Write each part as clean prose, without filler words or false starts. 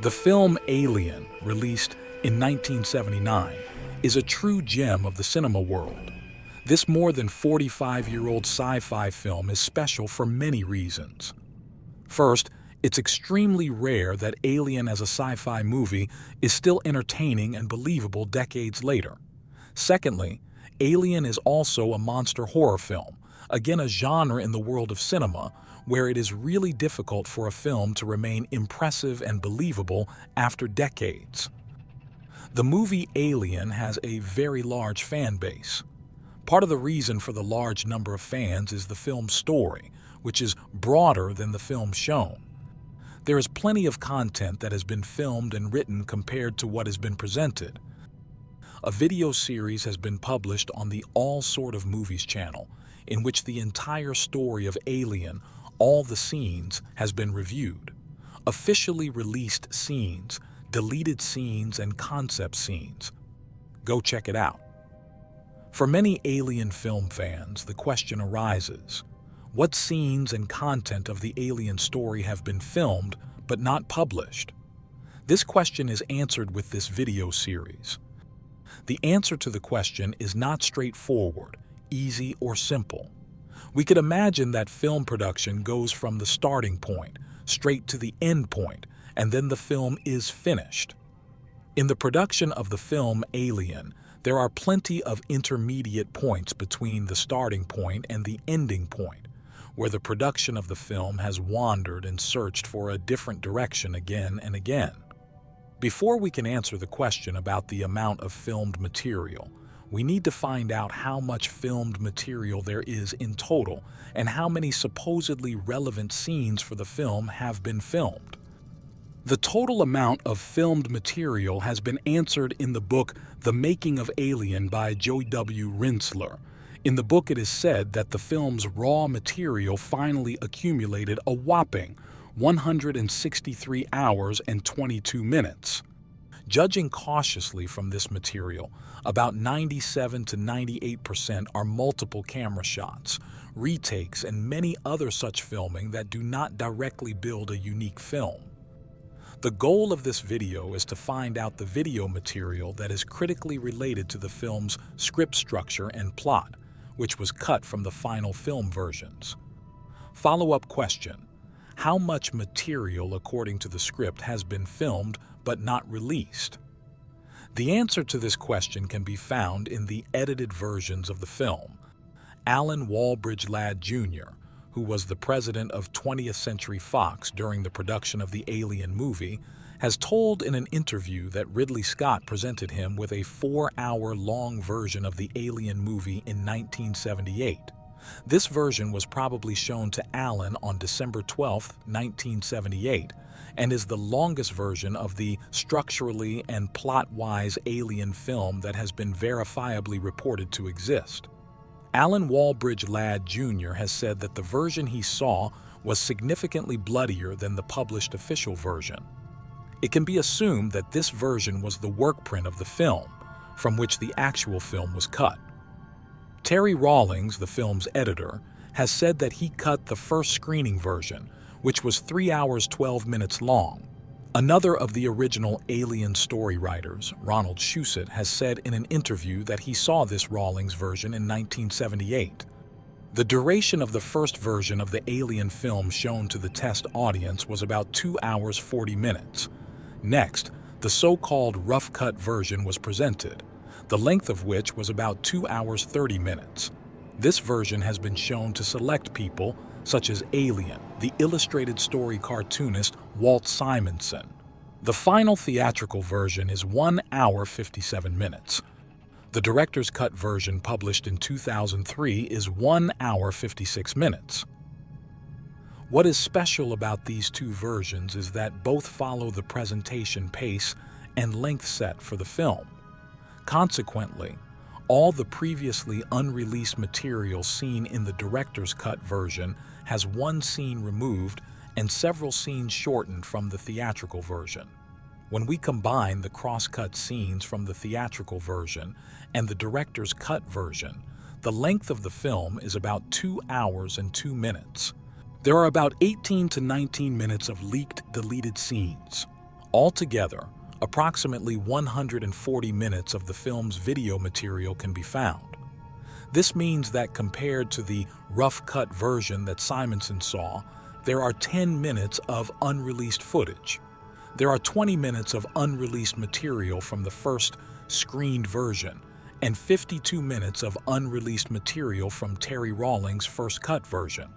The film Alien, released in 1979, is a true gem of the cinema world. This more than 45-year-old sci-fi film is special for many reasons. First, it's extremely rare that Alien as a sci-fi movie is still entertaining and believable decades later. Secondly, Alien is also a monster horror film, again a genre in the world of cinema where it is really difficult for a film to remain impressive and believable after decades. The movie Alien has a very large fan base. Part of the reason for the large number of fans is the film's story, which is broader than the film shown. There is plenty of content that has been filmed and written compared to what has been presented. A video series has been published on the All Sort of Movies channel, in which the entire story of Alien, all the scenes, has been reviewed. Officially released scenes, deleted scenes, and concept scenes. Go check it out. For many Alien film fans, the question arises, what scenes and content of the Alien story have been filmed but not published? This question is answered with this video series. The answer to the question is not straightforward, easy, or simple. We could imagine that film production goes from the starting point straight to the end point, and then the film is finished. In the production of the film Alien, there are plenty of intermediate points between the starting point and the ending point, where the production of the film has wandered and searched for a different direction again and again. Before we can answer the question about the amount of filmed material, we need to find out how much filmed material there is in total and how many supposedly relevant scenes for the film have been filmed. The total amount of filmed material has been answered in the book The Making of Alien by Joey W. Rinsler. In the book, it is said that the film's raw material finally accumulated a whopping 163 hours and 22 minutes. Judging cautiously from this material, about 97 to 98% are multiple camera shots, retakes, and many other such filming that do not directly build a unique film. The goal of this video is to find out the video material that is critically related to the film's script structure and plot, which was cut from the final film versions. Follow-up question: how much material according to the script has been filmed but not released? The answer to this question can be found in the edited versions of the film. Alan Walbridge Ladd Jr., who was the president of 20th Century Fox during the production of the Alien movie, has told in an interview that Ridley Scott presented him with a 4-hour-long version of the Alien movie in 1978. This version was probably shown to Alan on December 12, 1978, and is the longest version of the structurally and plot-wise Alien film that has been verifiably reported to exist. Alan Walbridge Ladd Jr. has said that the version he saw was significantly bloodier than the published official version. It can be assumed that this version was the work print of the film, from which the actual film was cut. Terry Rawlings, the film's editor, has said that he cut the first screening version, which was 3 hours 12 minutes long. Another of the original Alien story writers, Ronald Shusett, has said in an interview that he saw this Rawlings version in 1978. The duration of the first version of the Alien film shown to the test audience was about 2 hours 40 minutes. Next, the so-called rough-cut version was presented, the length of which was about 2 hours 30 minutes. This version has been shown to select people such as Alien, the illustrated story cartoonist Walt Simonson. The final theatrical version is 1 hour 57 minutes. The director's cut version published in 2003 is 1 hour 56 minutes. What is special about these two versions is that both follow the presentation pace and length set for the film. Consequently, all the previously unreleased material seen in the director's cut version has one scene removed and several scenes shortened from the theatrical version. When we combine the cross-cut scenes from the theatrical version and the director's cut version, the length of the film is about 2 hours and 2 minutes. There are about 18 to 19 minutes of leaked, deleted scenes. Altogether, approximately 140 minutes of the film's video material can be found. This means that compared to the rough-cut version that Simonson saw, there are 10 minutes of unreleased footage. There are 20 minutes of unreleased material from the first screened version, and 52 minutes of unreleased material from Terry Rawlings' first cut version.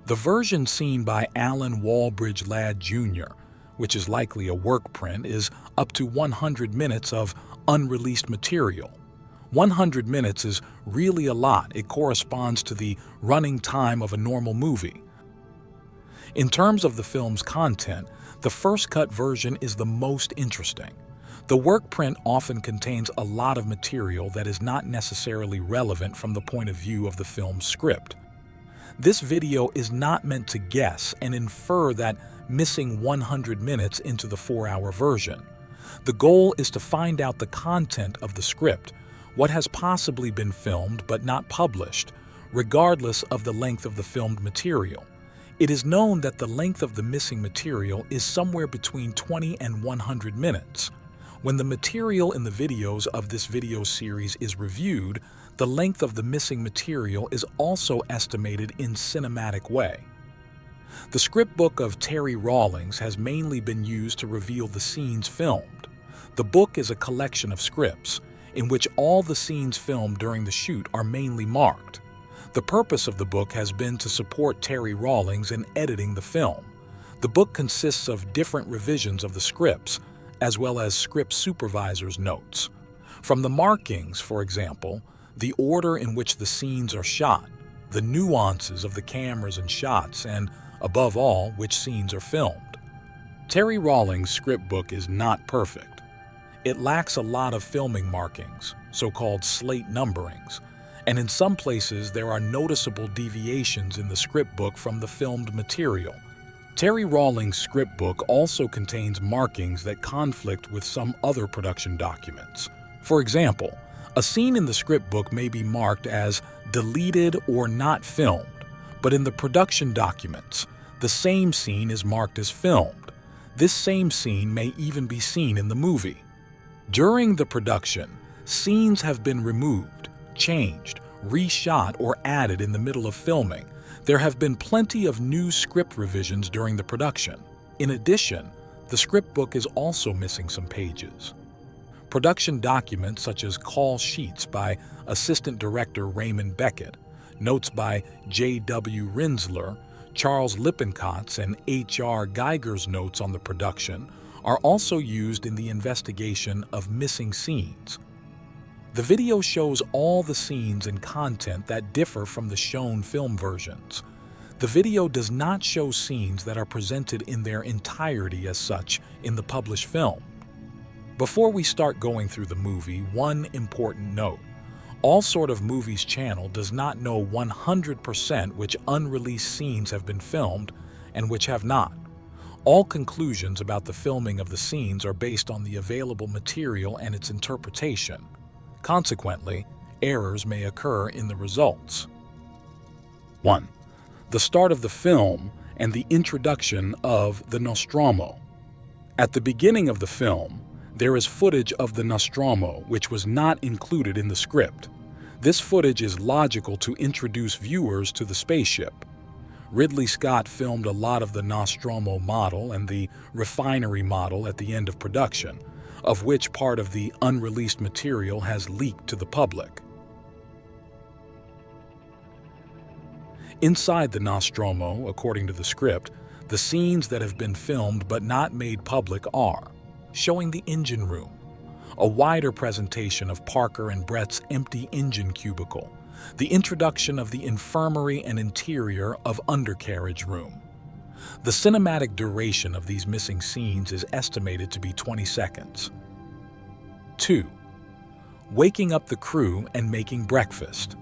The version seen by Alan Walbridge Ladd Jr., which is likely a work print, is up to 100 minutes of unreleased material. 100 minutes is really a lot. It corresponds to the running time of a normal movie. In terms of the film's content, the first cut version is the most interesting. The work print often contains a lot of material that is not necessarily relevant from the point of view of the film's script. This video is not meant to guess and infer that missing 100 minutes into the 4-hour version. The goal is to find out the content of the script, what has possibly been filmed but not published, regardless of the length of the filmed material. It is known that the length of the missing material is somewhere between 20 and 100 minutes. When the material in the videos of this video series is reviewed, the length of the missing material is also estimated in cinematic way. The script book of Terry Rawlings has mainly been used to reveal the scenes filmed. The book is a collection of scripts, in which all the scenes filmed during the shoot are mainly marked. The purpose of the book has been to support Terry Rawlings in editing the film. The book consists of different revisions of the scripts, as well as script supervisors' notes. From the markings, for example, the order in which the scenes are shot, the nuances of the cameras and shots, and, above all, which scenes are filmed. Terry Rawlings' script book is not perfect. It lacks a lot of filming markings, so-called slate numberings, and in some places there are noticeable deviations in the script book from the filmed material. Terry Rawlings' script book also contains markings that conflict with some other production documents. For example, a scene in the script book may be marked as deleted or not filmed, but in the production documents, the same scene is marked as filmed. This same scene may even be seen in the movie. During the production, scenes have been removed, changed, reshot, or added in the middle of filming. There have been plenty of new script revisions during the production. In addition, the script book is also missing some pages. Production documents such as call sheets by Assistant Director Raymond Beckett, notes by J.W. Rinsler, Charles Lippincotts, and H.R. Geiger's notes on the production are also used in the investigation of missing scenes. The video shows all the scenes and content that differ from the shown film versions. The video does not show scenes that are presented in their entirety as such in the published film. Before we start going through the movie, one important note. All Sort of Movies channel does not know 100% which unreleased scenes have been filmed and which have not. All conclusions about the filming of the scenes are based on the available material and its interpretation. Consequently, errors may occur in the results. 1. The start of the film and the introduction of the Nostromo. At the beginning of the film, there is footage of the Nostromo which was not included in the script. This footage is logical to introduce viewers to the spaceship. Ridley Scott filmed a lot of the Nostromo model and the refinery model at the end of production, of which part of the unreleased material has leaked to the public. Inside the Nostromo, according to the script, the scenes that have been filmed but not made public are showing the engine room, a wider presentation of Parker and Brett's empty engine cubicle, the introduction of the infirmary and interior of undercarriage room. The cinematic duration of these missing scenes is estimated to be 20 seconds. 2. Waking up the crew and making breakfast.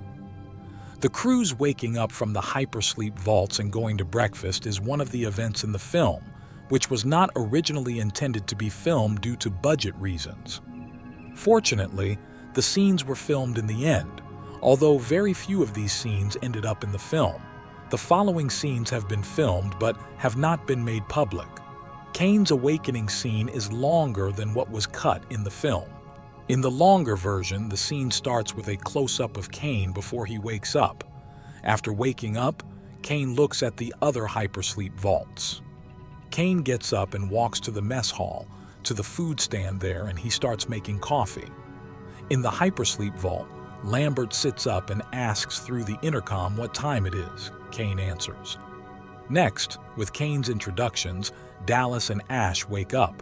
The crew's waking up from the hypersleep vaults and going to breakfast is one of the events in the film, which was not originally intended to be filmed due to budget reasons. Fortunately, the scenes were filmed in the end, although very few of these scenes ended up in the film. The following scenes have been filmed but have not been made public. Kane's awakening scene is longer than what was cut in the film. In the longer version, the scene starts with a close-up of Kane before he wakes up. After waking up, Kane looks at the other hypersleep vaults. Kane gets up and walks to the mess hall, to the food stand there, and he starts making coffee. In the hypersleep vault, Lambert sits up and asks through the intercom what time it is. Kane answers. Next, with Kane's introductions, Dallas and Ash wake up.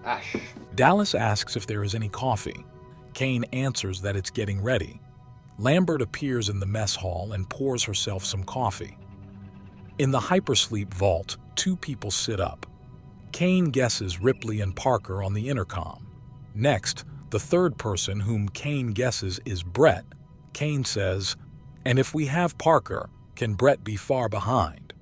Ash. Dallas asks if there is any coffee. Kane answers that it's getting ready. Lambert appears in the mess hall and pours herself some coffee. In the hypersleep vault, two people sit up. Kane guesses Ripley and Parker on the intercom. Next, the third person, whom Kane guesses is Brett. Kane says, "And if we have Parker, can Brett be far behind?"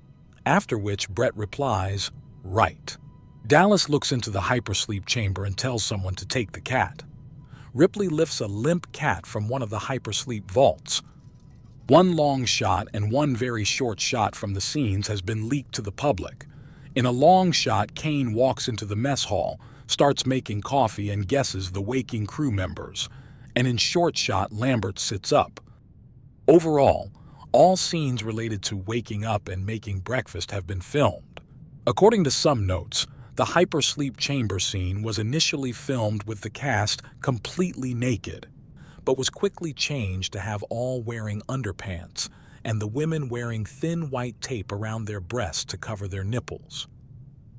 After which Brett replies, "Right." Dallas looks into the hypersleep chamber and tells someone to take the cat. Ripley lifts a limp cat from one of the hypersleep vaults. One long shot and one very short shot from the scenes has been leaked to the public. In a long shot, Kane walks into the mess hall, starts making coffee and guesses the waking crew members. And in short shot, Lambert sits up. Overall, all scenes related to waking up and making breakfast have been filmed. According to some notes, the hypersleep chamber scene was initially filmed with the cast completely naked, but was quickly changed to have all wearing underpants and the women wearing thin white tape around their breasts to cover their nipples.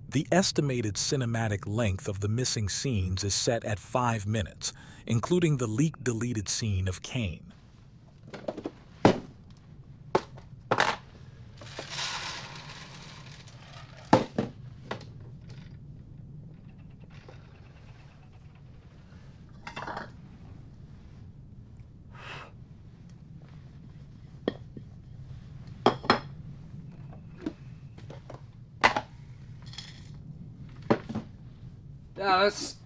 The estimated cinematic length of the missing scenes is set at 5 minutes, including the leaked deleted scene of Kane. Dallas.